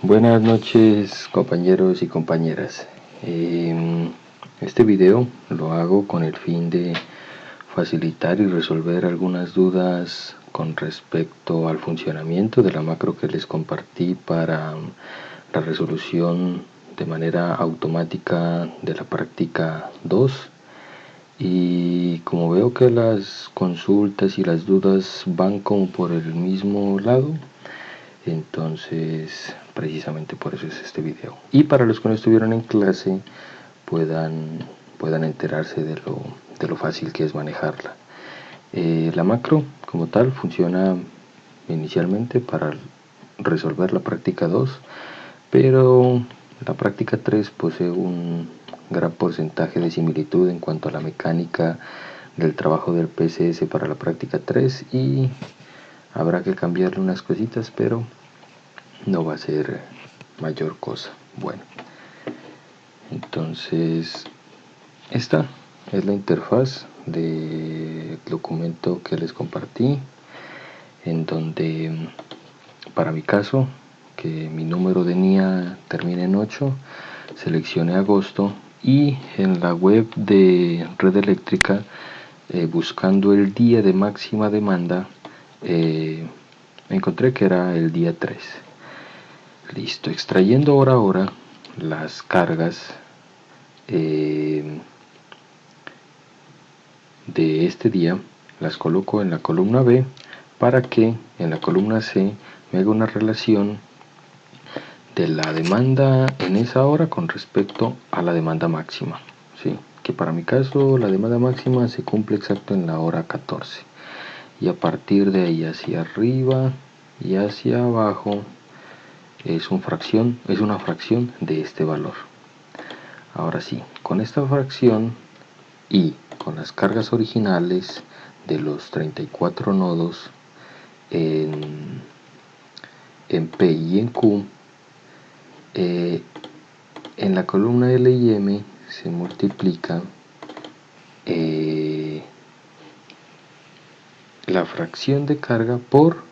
Buenas noches, compañeros y compañeras. Este video lo hago con el fin de facilitar y resolver algunas dudas con respecto al funcionamiento de la macro que les compartí para la resolución de manera automática de la práctica 2. Y como veo que las consultas y las dudas van como por el mismo lado, entonces precisamente por eso es este video, y para los que no estuvieron en clase puedan enterarse de lo fácil que es manejarla. La macro como tal funciona inicialmente para resolver la práctica 2, pero la práctica 3 posee un gran porcentaje de similitud en cuanto a la mecánica del trabajo del PCS para la práctica 3, y habrá que cambiarle unas cositas, pero no va a ser mayor cosa. Bueno, entonces esta es la interfaz del documento que les compartí, en donde para mi caso, que mi número de NIA termina en 8, seleccioné agosto, y en la web de Red Eléctrica, buscando el día de máxima demanda, encontré que era el día 3. Listo, extrayendo hora a hora las cargas de este día, las coloco en la columna B para que en la columna C me haga una relación de la demanda en esa hora con respecto a la demanda máxima, ¿sí? Que para mi caso la demanda máxima se cumple exacto en la hora 14, y a partir de ahí hacia arriba y hacia abajo es una fracción de este valor. Ahora sí, con esta fracción y con las cargas originales de los 34 nodos en P y en Q, en la columna L y M se multiplica la fracción de carga por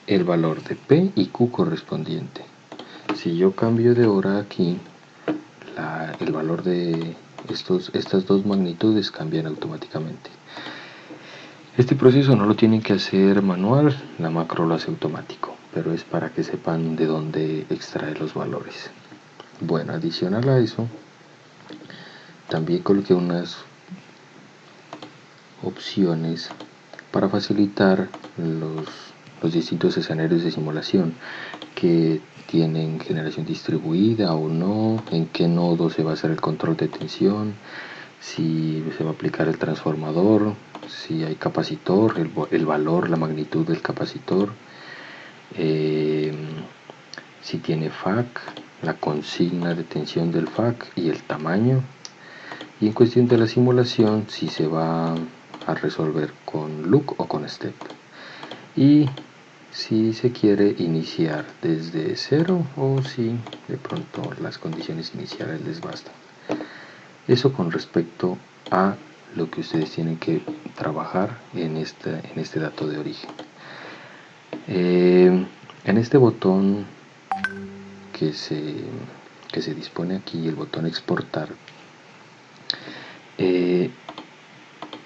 el valor de P y Q correspondiente. Si yo cambio de hora aquí, el valor de estas dos magnitudes cambian automáticamente. Este proceso no lo tienen que hacer manual, la macro lo hace automático, pero es para que sepan de dónde extraer los valores. Bueno, adicional a eso, también coloqué unas opciones para facilitar los distintos escenarios de simulación, que tienen generación distribuida o no, en qué nodo se va a hacer el control de tensión, si se va a aplicar el transformador, si hay capacitor, el valor, la magnitud del capacitor, si tiene FAC, la consigna de tensión del FAC y el tamaño, y en cuestión de la simulación, si se va a resolver con loop o con step, y si se quiere iniciar desde cero o si de pronto las condiciones iniciales les bastan. Eso con respecto a lo que ustedes tienen que trabajar en este dato de origen. En este botón que se dispone aquí, el botón exportar,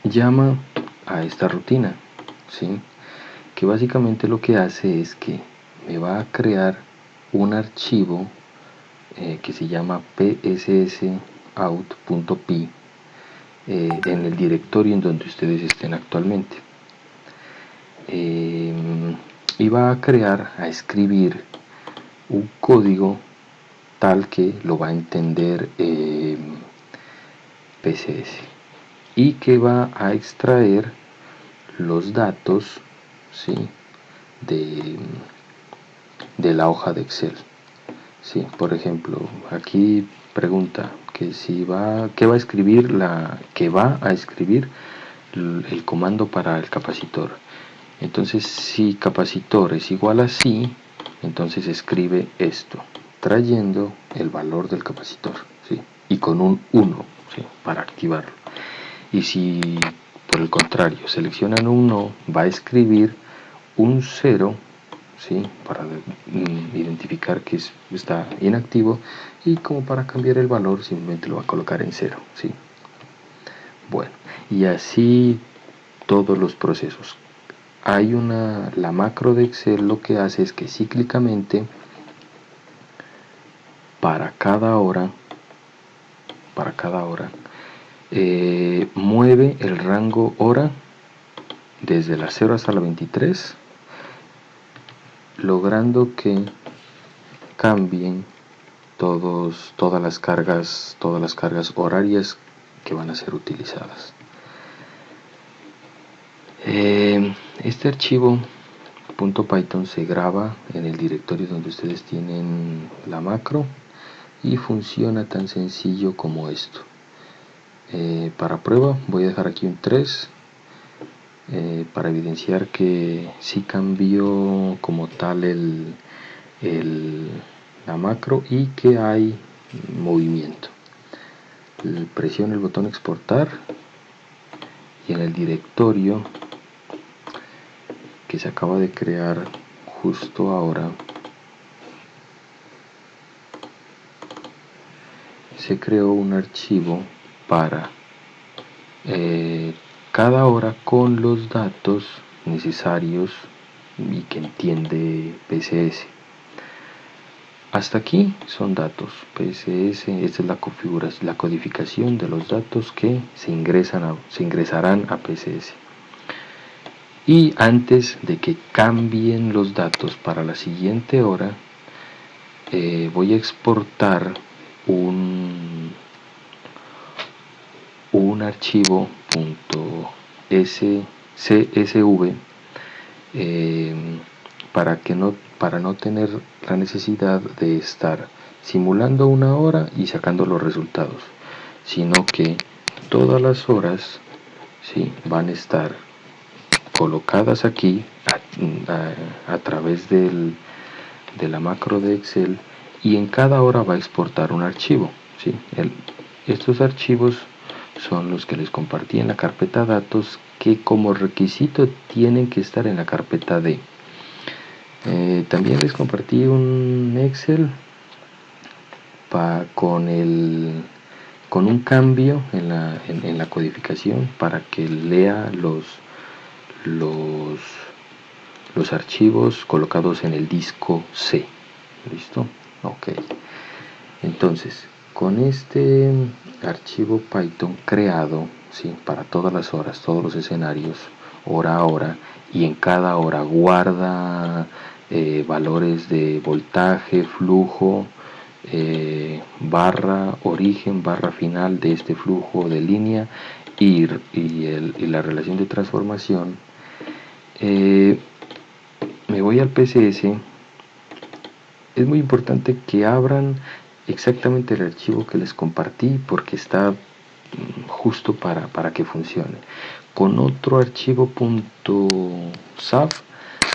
llama a esta rutina, ¿sí? Que básicamente lo que hace es que me va a crear un archivo que se llama pssout.py en el directorio en donde ustedes estén actualmente, y va a escribir un código tal que lo va a entender PCS, y que va a extraer los datos, ¿sí? de la hoja de Excel, ¿sí? Por ejemplo, aquí pregunta que que va a escribir el comando para el capacitor. Entonces, si capacitor es igual a sí, entonces escribe esto, trayendo el valor del capacitor, ¿sí? Y con un 1, ¿sí? Para activarlo. Y si por el contrario seleccionan un no, va a escribir un 0 ¿sí? Para identificar que está inactivo, y como para cambiar el valor simplemente lo va a colocar en 0, ¿sí? Bueno, y así todos los procesos. La macro de Excel lo que hace es que cíclicamente para cada hora mueve el rango hora desde la 0 hasta la 23, logrando que cambien todas las cargas horarias que van a ser utilizadas. Este archivo .python se graba en el directorio donde ustedes tienen la macro y funciona tan sencillo como esto. Para prueba voy a dejar aquí un 3 para evidenciar que sí cambió como tal la macro y que hay movimiento. Presiono el botón exportar y en el directorio que se acaba de crear justo ahora se creó un archivo para cada hora con los datos necesarios y que entiende PCS. Hasta aquí son datos PCS. Esta es la configuración, la codificación de los datos que se ingresarán a PCS. Y antes de que cambien los datos para la siguiente hora, voy a exportar un archivo .csv para no tener la necesidad de estar simulando una hora y sacando los resultados, sino que todas las horas, ¿sí?, van a estar colocadas aquí a través de la macro de Excel, y en cada hora va a exportar un archivo, ¿sí? Estos archivos son los que les compartí en la carpeta datos, que como requisito tienen que estar en la carpeta D. También les compartí un Excel con un cambio en la codificación para que lea los archivos colocados en el disco C. ¿Listo? Ok. Entonces, con este archivo Python creado, ¿sí?, para todas las horas, todos los escenarios, hora a hora, y en cada hora guarda valores de voltaje, flujo, barra origen, barra final de este flujo de línea y la relación de transformación. Me voy al PCS. Es muy importante que abran exactamente el archivo que les compartí, porque está justo para que funcione. Con otro archivo .sav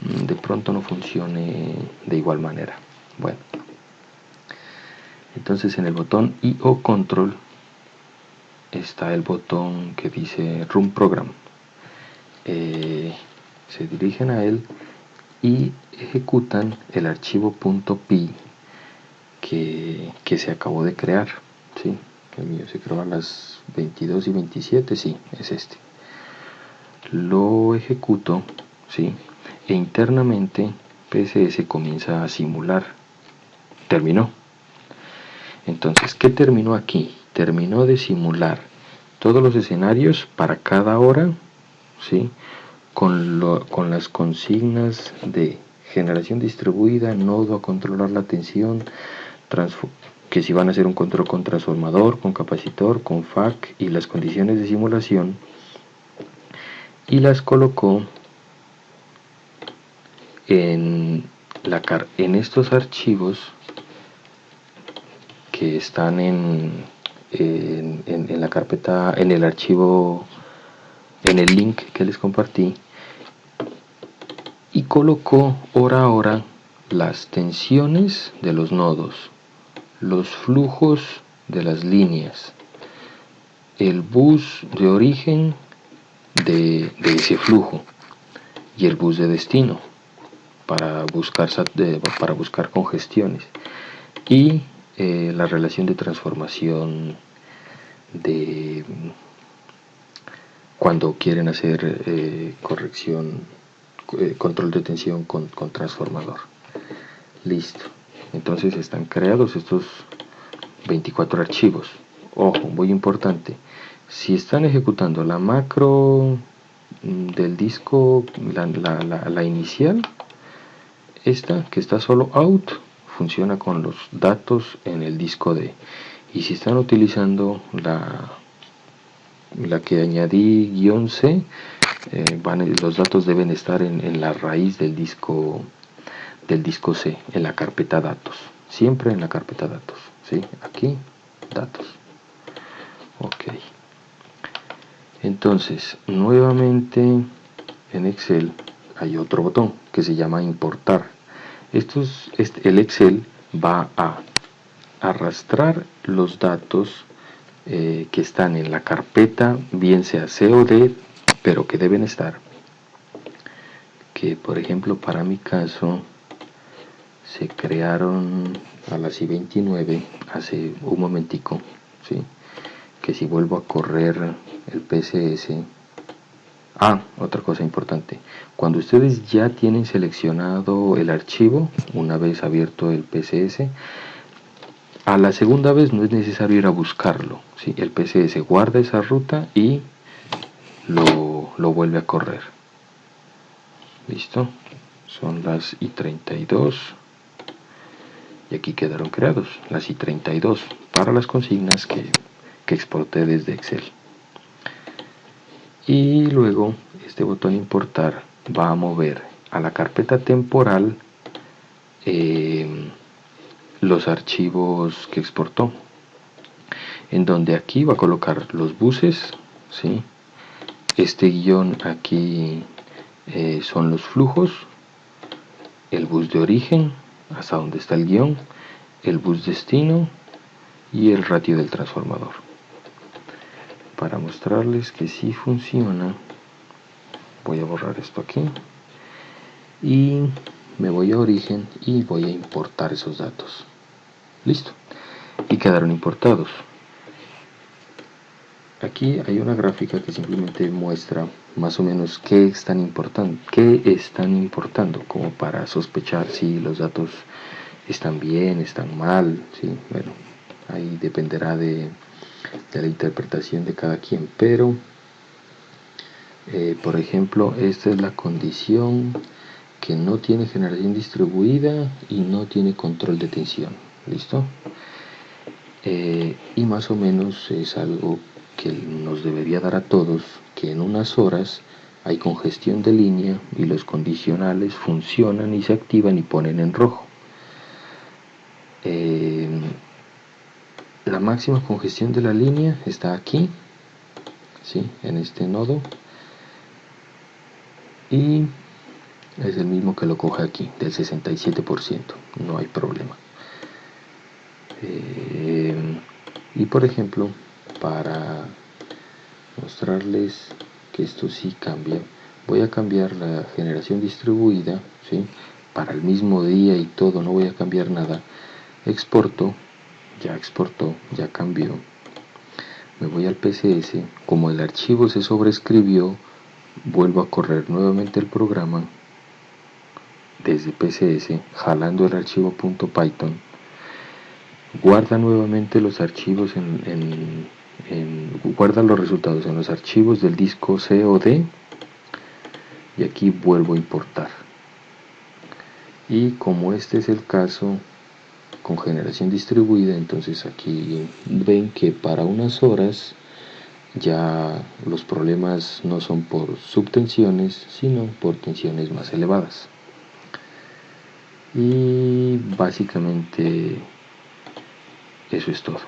de pronto no funcione de igual manera. Bueno, entonces en el botón IO Control está el botón que dice Run Program. Se dirigen a él y ejecutan el archivo .py que se acabó de crear, ¿sí? El mío se creó a las 22:27, sí, es este. Lo ejecuto, ¿sí?, e internamente PCS comienza a simular. Terminó. Entonces, ¿qué terminó aquí? Terminó de simular todos los escenarios para cada hora, ¿sí?, con las consignas de generación distribuida, nodo a controlar la tensión, que si van a hacer un control con transformador, con capacitor, con FAC, y las condiciones de simulación, y las colocó en estos archivos que están en la carpeta, en el archivo, en el link que les compartí, y colocó hora a hora las tensiones de los nodos, los flujos de las líneas, el bus de origen de ese flujo y el bus de destino, para buscar congestiones, y la relación de transformación de cuando quieren hacer control de tensión con transformador. Listo. Entonces están creados estos 24 archivos. Ojo, muy importante. Si están ejecutando la macro del disco, la inicial, esta que está solo out, funciona con los datos en el disco D. Y si están utilizando la que añadí -C, los datos deben estar en la raíz del disco C, en la carpeta datos, siempre en la carpeta datos, ¿sí? Aquí, datos. Ok. Entonces, nuevamente en Excel hay otro botón que se llama importar. El Excel va a arrastrar los datos que están en la carpeta, bien sea C o D, pero que deben estar, que por ejemplo para mi caso se crearon a las I29 hace un momentico, ¿sí? Que si vuelvo a correr el PCS. Otra cosa importante, cuando ustedes ya tienen seleccionado el archivo, una vez abierto el PCS, a la segunda vez no es necesario ir a buscarlo, ¿sí? El PCS guarda esa ruta y lo vuelve a correr. Listo, son las I32 y aquí quedaron creados las I32 para las consignas que exporté desde Excel. Y luego este botón importar va a mover a la carpeta temporal los archivos que exportó, en donde aquí va a colocar los buses, ¿sí? Este guión aquí son los flujos, el bus de origen hasta donde está el guión, el bus destino y el ratio del transformador. Para mostrarles que sí funciona, voy a borrar esto aquí y me voy a origen y voy a importar esos datos. Listo, y quedaron importados. Aquí hay una gráfica que simplemente muestra más o menos qué están importando, como para sospechar si los datos están bien, están mal, ¿sí? Bueno, ahí dependerá de la interpretación de cada quien, pero por ejemplo, esta es la condición que no tiene generación distribuida y no tiene control de tensión. ¿Listo? Y más o menos es algo que nos debería dar a todos que en unas horas hay congestión de línea y los condicionales funcionan y se activan y ponen en rojo. La máxima congestión de la línea está aquí, ¿sí? En este nodo, y es el mismo que lo coge aquí, del 67%, no hay problema. Y por ejemplo, para mostrarles que esto sí cambia, voy a cambiar la generación distribuida, ¿sí? Para el mismo día y todo, no voy a cambiar nada. Exporto, ya exportó, ya cambió. Me voy al PCS, como el archivo se sobreescribió, vuelvo a correr nuevamente el programa desde PCS, jalando el archivo .python, guarda nuevamente los archivos guarda los resultados en los archivos del disco C o D, y aquí vuelvo a importar. Y como este es el caso con generación distribuida, entonces aquí ven que para unas horas ya los problemas no son por subtensiones, sino por tensiones más elevadas. Y básicamente eso es todo.